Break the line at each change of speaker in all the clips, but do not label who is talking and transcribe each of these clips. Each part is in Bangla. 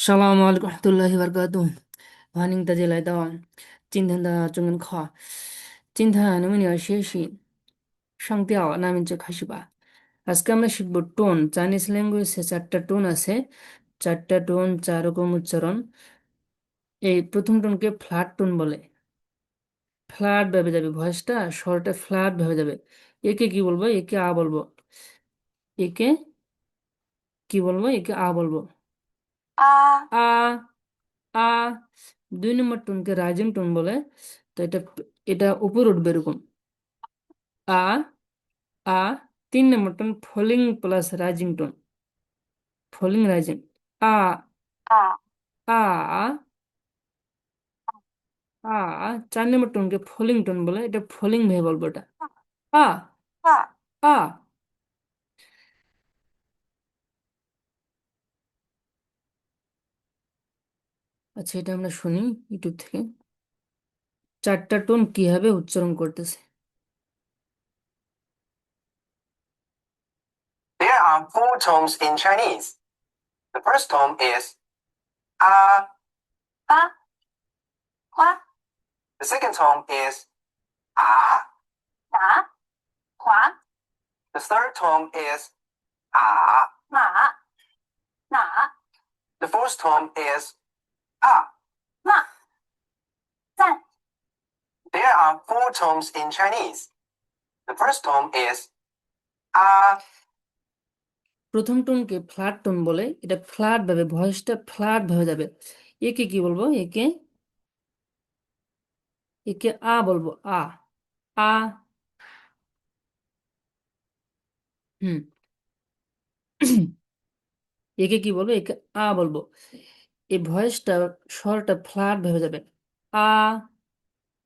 আজকে আমরা শিখবো টোন। চাইনিজ ল্যাঙ্গুয়েজে 4টা টোন আছে। 4টা টোন, 4 রকম উচ্চারণ। এই প্রথম টোনকে ফ্ল্যাট টোন বলে। ফ্ল্যাট ভাবে যাবে ভয়েসটা, স্বরটা ফ্ল্যাট ভাবে যাবে। একে কি বলবো? একে আ বলবো। একে কি বলবো? একে আ বলবো।
আ
আ আ 2 নম্বর টোনকে রাইজিং টোন বলে। তো এটা এটা উপর উঠবে এরকম। আ আ 3 number tone falling plus rising tone. Falling rising. আ
আ
আ আ 4 নম্বর টোনকে ফলিং টোন বলে। এটা ফলিং ভেবে বলবো এটা। আ
আ
আ আচ্ছা, এটা আমরা শুনি ইউটিউব থেকে। 4টা টোন কিভাবে উচ্চারণ করতেছে।
There are four tones in Chinese. The first tone is a. A. Hua. The second tone is a. Na. Hua. The third tone is a. Ma. Na. The fourth tone is a. Ma. Zan. There are four tones in Chinese. The first tone is a.
প্রথম টোনকে ফ্ল্যাট টোন বলে। এটা ফ্ল্যাট ভাবে, ভয়েসটা ফ্ল্যাট ভাবে যাবে। একে কি বলবো? একে একে আ বলবো। আ আ হুম একে কি বলবো? একে আ বলবো। এই ভয়েসটা, স্বরটা ফ্ল্যাট ভাবে যাবে। আ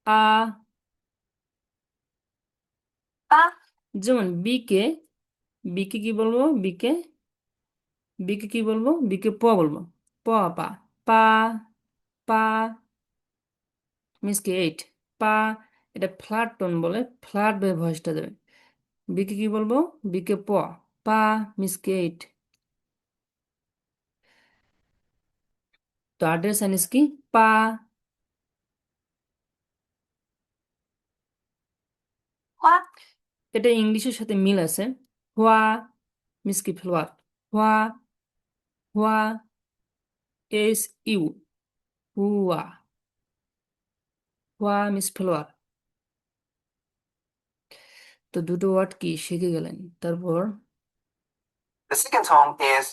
আ
A.
যেমন বিকে, বিকে কি বলবো? বিকে বিকে কি বলবো? বিকে প বলবো। প পা পা পা মিসকে এইট। পা এটা ফ্ল্যাট টোন বলে, ফ্ল্যাট ভাবে ভয়েসটা দেবে। বিকে কি বলবো? বিকে প। পা মিসকে এইট। তো আটের সাইনিস কি? পা।
Hua.
এটা ইংলিশের সাথে মিল আছে। হোয়া মিসকি ফ্লোয়ার। হোয়া হোয়া এস ইউ হুয়া। হোয়া মিস ফ্লোয়ার। তো দুটো ওয়ার্ড কি শিখে গেলেন। তারপর
The second tone is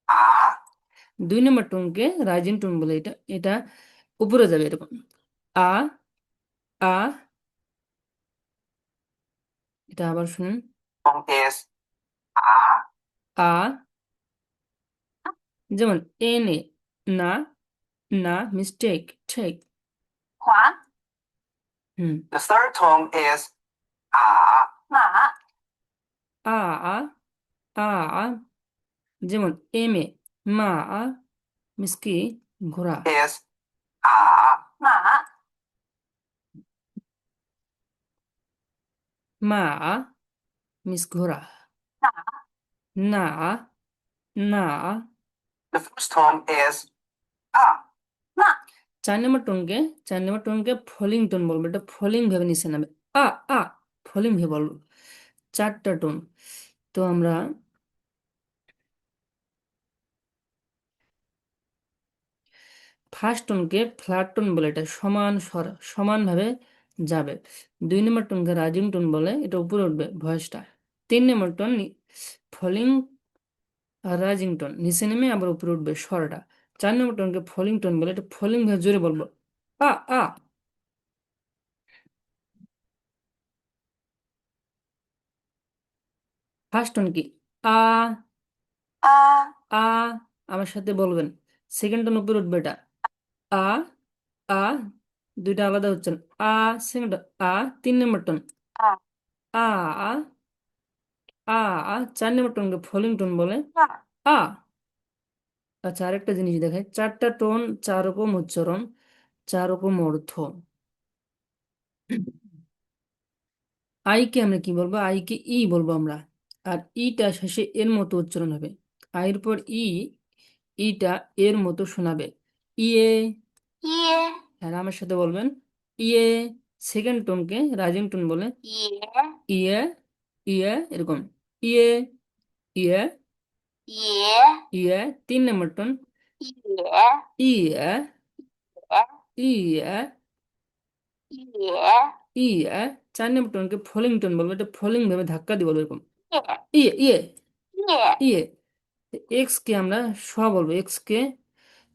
a.
2 number টোনকে রাইজিং টোন বলে। এটা এটা উপরে যাবে এরকম। আ আ এটা আবার শুনুন।
Tone is a.
আ যেমন এনে, না না মিস্টেক ঠিক।
Hua.
Hmm
The third tone is a. Ma.
আ আ আ যেমন এমে, মা মিসকি ঘোড়া।
Is a. Ma.
মা মিস ঘোড়া।
Na.
না না
The first tone is a. Ma.
4 number টোনকে ফলিং টোন বলবো। এটা ফলিং ভেবে নিচে নামে। আ আ ফলিং ভেবে বলবো। 4টা টোন। তো আমরা ফার্স্ট টোনকে ফ্ল্যাট টোন বলে। এটা সমান স্বর, সমানভাবে যাবে। 2 নম্বর টোনকে রাইজিং টোন বলে। এটা উপরে উঠবে ভয়েসটা। 3 number tone falling rising tone, নিচে নেমে আবার উপরে উঠবে স্বরটা। 4 নম্বর টোনকে ফলিং টোন বলে। এটা ফলিং ভাবে জোরে বলবো। আ আ ফার্স্ট টোন কি? আ
A.
আ আমার সাথে বলবেন। সেকেন্ড টোন উপরে উঠবে এটা। আ আ দুইটা আলাদা হচ্ছে না। আ সেকেন্ড আ। 3 নম্বর টোন
A.
আ আ 4 নম্বর টোনকে ফলিং টোন বলে।
Ma.
আ আচ্ছা, আরেকটা জিনিস দেখায়। 4টা টোন, 4 রকম উচ্চারণ, 4 রকম অর্থ। আইকে আমরা কি বলবো? আইকে ই বলবো আমরা। আর ইটা শেষে এর মতো উচ্চারণ হবে। আইয়ের পর ই, ইটা এর মতো শোনাবে। ইয়ে।
ইয়ে
হ্যাঁ, আমার সাথে বলবেন। ইয়ে। সেকেন্ড টোনকে রাইজিং টোন বলে।
ইয়ে
ইয়ে। ইয়ে এরকম। ইয়ে। ইয়ে।
ইয়ে
ইয়ে। 3 নম্বর টোন।
ইয়ে
ইয়ে। ইয়ে।
ইয়ে
ইয়ে। 4 নম্বর টোনকে ফলিং টোন বলবো, এটা ফলিং ভাবে ধাক্কা দিব এরকম।
ইয়ে
ইয়ে। ইয়ে।
ইয়ে
ইয়ে। এক্স কে আমরা স বলবো, এক্স কে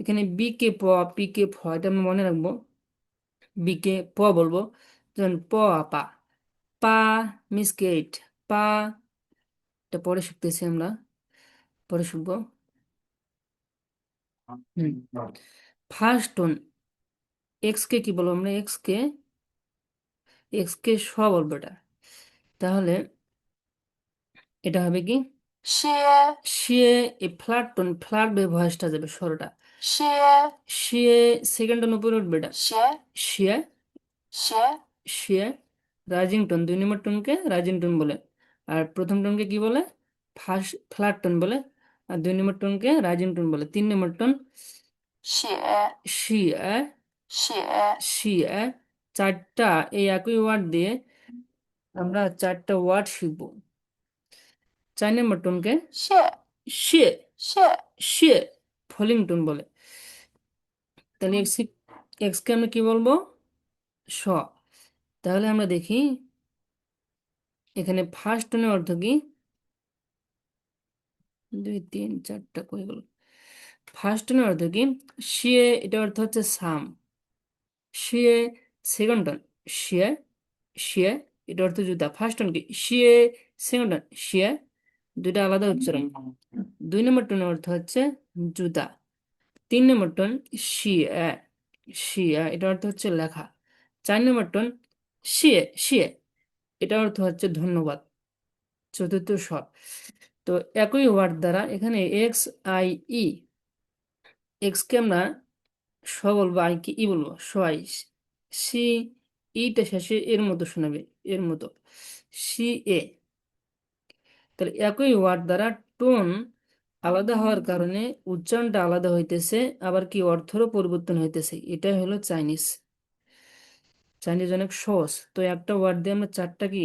এখানে বি কে প, পি কে ফ, এটা আমরা মনে রাখবো। বি কে প বলবো, যেমন প পা। পা মিস গেট। পা। এটা পরে শিখতেছি আমরা, পরে শিখবো। হুম। ফার্স্ট টোন এক্স কে কি বলবো আমরা, এক্স কে স বলবো এটা। তাহলে এটা হবে কি,
সে
সে। এই ফ্ল্যাট টোন, ফ্ল্যাট ভাবে ভয়েসটা যাবে স্বরটা।
সে
সে। সেকেন্ড টোন উপরে উঠবে এটা।
সে
সে।
সে
সে। রাইজিং টোন, 2 নম্বর টোনকে রাইজিং টোন বলে। আর প্রথম টোনকে কি বলে, ফার্স্ট ফ্ল্যাট টোন বলে। আর 2 নম্বর টোনকে রাইজিং টোন বলে। 3 নম্বর টোন
写
শিয়ে।
写
শিয়ে। চারটা এই একই ওয়ার্ড দিয়ে আমরা 4টা ওয়ার্ড শিখবো। 4 নম্বর টোনকে
谢
শিয়ে।
谢
শিয়ে ফলিং টোন বলে। তাহলে এক্স, এক্স কে আমরা কি বলবো, স। তাহলে আমরা দেখি এখানে ফার্স্ট টোনের অর্থ কি, 2 3 4টা কই গেল। ফার্স্ট টোনের অর্থ কি, শিয়ে, এটা অর্থ হচ্ছে সাম। শিয়ে। Second tone শিয়ে। শিয়ে। এটা অর্থ জুতা। ফার্স্ট টোন কি শিয়ে, সেকেন্ড টোন শিয়ে, দুইটা আলাদা উচ্চারণ। 2 নম্বর টোনের অর্থ হচ্ছে জুতা। 3 নম্বর টোন শিয়ে। শিয়া, এটা অর্থ হচ্ছে লেখা। 4 নম্বর টোন শিয়ে। শিয়ে, এটা অর্থ হচ্ছে ধন্যবাদ। চতুর্থ স্বর। তো একই ওয়ার্ড দ্বারা এখানে এক্স আই ই, এক্স কে আমরা স বলবো, আই কে ই বলবো, সবাই। সি। ইটা শেষে এর মতো শোনাবে, এর মতো। সি এ। তাহলে একই ওয়ার্ড দ্বারা টোন আলাদা হওয়ার কারণে উচ্চারণটা আলাদা হইতেছে, আবার কি অর্থেরও পরিবর্তন হইতেছে। এটাই হলো চাইনিজ। চাইনিজ অনেক সহজ। তো একটা ওয়ার্ড দিয়ে আমরা 4টা কি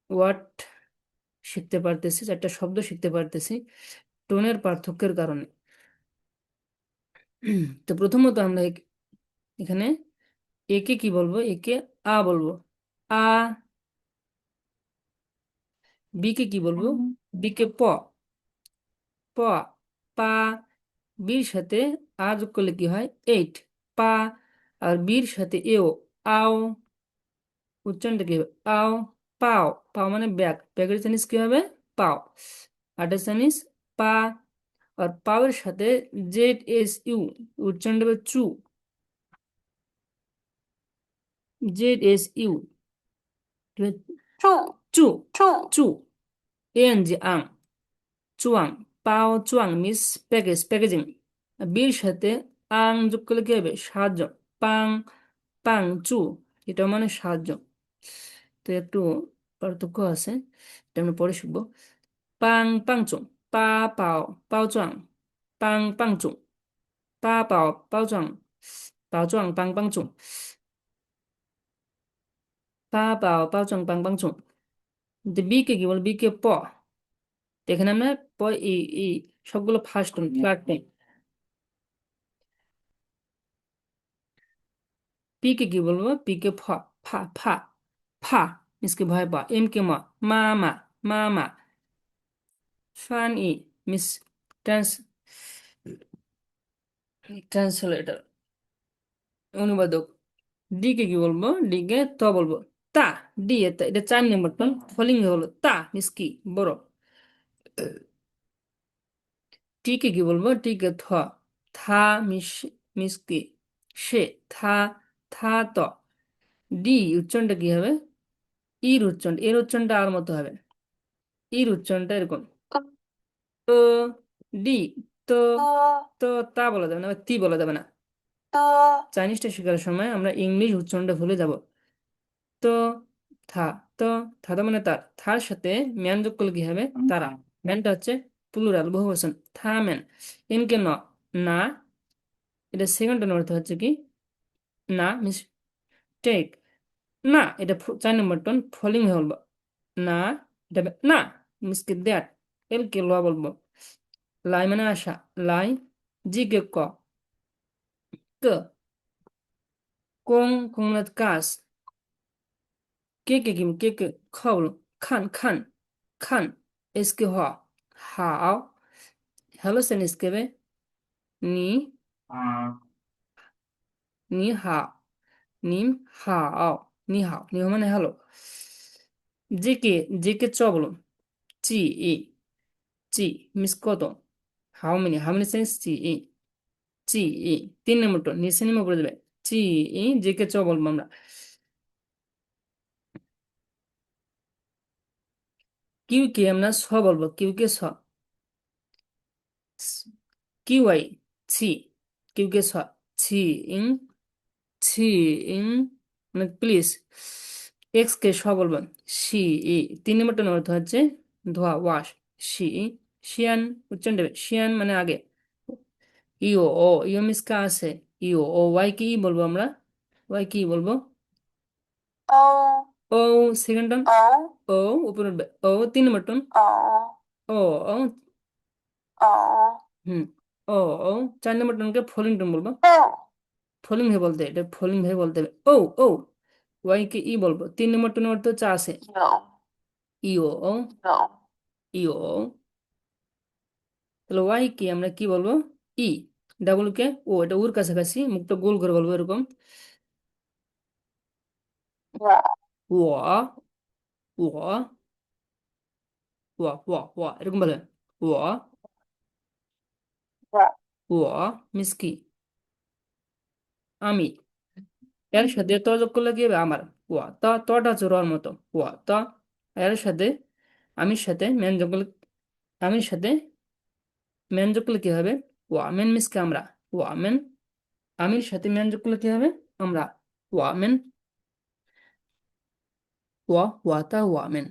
ওয়ার্ড শিখতে পারতেছি, 4টা শব্দ শিখতে পারতেছি টোনের পার্থক্যের কারণে। তো প্রথমত আমরা এখানে একে কি বলবো, একে আ বলবো। আ। বি কে কি বলবো, বি কে প। প। পা। বির সাথে আ যোগ করলে কি হয়, 8। পা। আর বির সাথে এও, আও। উচ্চারণটা কি হবে, আও। পাও। পাও মানে ব্যাগ, ব্যাগের চাইনিজ কি হবে, পাও। আটের চাইনিজ পা। আর পাওয়ের সাথে ZSU, উচ্চারণটা হবে চু। ZSU,
住
চু।
住
চু। এন জি আং। চুয়াং। পাও চুয়াং মিস প্যাকেজ, প্যাকেজিং। বির সাথে আং যোগ করলে কি হবে, সাহায্য। পাং। পাং চু, এটা মানে সাহায্য। তো একটু পার্থক্য আছে, এটা আমরা পরে শিখবো। পাং পাং চুং। পা পাও পাও চুয়াং। পাং পাং চুং। পা পাও পাও চুয়াং। পাও চুয়াং পাং পাং চুং। পা পাও পাও চুয়াং পাং পাং চুং। বি কে কি বল, বি কে প। তো এখানে আমরা প এই সবগুলো first tone, flat tone. P K কি বলবো, পি কে ফ। ফা ফা। ফা মিসকে ভয় পা। এম কে মা। মা মা। মা মা। ফান ই মিস ট্রান্স, ট্রান্সলেটর, অনুবাদক। ডি কে কি বলবো, ডি কে ত বলবো। তা। ডি এ তা, এটা 4 নম্বর টোন, ফলিং হলো তা মিস কি, বড়। টি কে কি বলবো, টি কে থ। থা মিস, মিস কি, সে। থা। থা ত। ডি উচ্চারণটা কি হবে, ইর উচ্চারণ, এর উচ্চারণটা আর মতো হবে। ইর উচ্চারণটা এরকম, তো। ডি। তো।
的
তো তা বলা যাবে না, বা তি বলা যাবে না।
的
চাইনিজটা শেখার সময় আমরা ইংলিশ উচ্চারণটা ভুলে যাব। তো। থা। তো। থা তো মানে তার, থার সাথে ম্যান যোগ করলে কি হবে, তারা। ম্যানটা হচ্ছে প্লুরাল বহুবচন। থামেন, ইনকে ন, না, এটা সেকেন্ড টন অর্থ হচ্ছে কি না, মিস টেক, না, এটা 4 নম্বর টন ফলিং হয়ে বলবো, না, এটা না, মিসকে দ্যাট, এল কে ল বলবো, লাই মানে আশা, লাই, জি কে ক, ক, কোং মানে কাজ, কে খ বলো, খান খান খান, এসকে হ, হাও, হ্যালো সেনিসকে নি, নি হাও, নিম হাও, নি হাও, নি হাও মানে হ্যালো। জেকে, জেকে চ বলো, চি ই, চি মিস কত, হাউ মেনি সেন্স চি ই, চি ই, 3 নম্বর টো নিচে নেমে পড়ে যাবে, চি ই, জেকে চ বলবো আমরা। কিউ কে আমরা স বলবো, কিউ কে স, কিউ আই, ছি, কিউ কে স, ছি ইং, ছি ইং মানে প্লিজ, এক্স কে স বলবো, সি ই, 3 নম্বর টোন অর্থ হচ্ছে ধোয়া, ওয়াশ, সি ই, শিয়ান, উচ্চারণ দেবে, শিয়ান মানে আগে, ইও ও, ইও মিস কা আছে, ইও ও, ওয়াই কি বলবো আমরা, ওয়াই কি বলবো,
O,
ও, সেকেন্ড টন,
O,
ও, উপরে উঠবে, ও, 3 নম্বর টন,
O,
ও, ও,
O,
হুম, ও, ও, 4 নম্বর টনকে ফলিং টন বলবো,
O,
ফলিং ভে বলতে, এটা ফলিং ভে বলতে হবে, ও, ও, ওয়াই কে ই বলবো, 3 নম্বর টনের অর্থ হচ্ছে আছে,
no,
ইও ও,
no,
ইও ও, তাহলে ওয়াই কে আমরা কি বলবো, ই, ডাবল কে ও, এটা ওর কাছাকাছি, মুখটা গোল করে বলবো এরকম,
no,
ও, ও, ও এরকম বলে, ও,
no,
ও মিস কি আমি, এর সাথে ত যোগ করলে কি হবে আমার, ও তা, তটা হচ্ছে রর মতো, ও তা, এর সাথে আমির সাথে মেন যোগ করলে, আমির সাথে মেন যোগ করলে কি হবে, ও আমেন মিস কি আমরা, ও আমেন, আমির সাথে মেন যোগ করলে কি হবে আমরা, ও আমেন, ও ওয়াতা ও আমেন।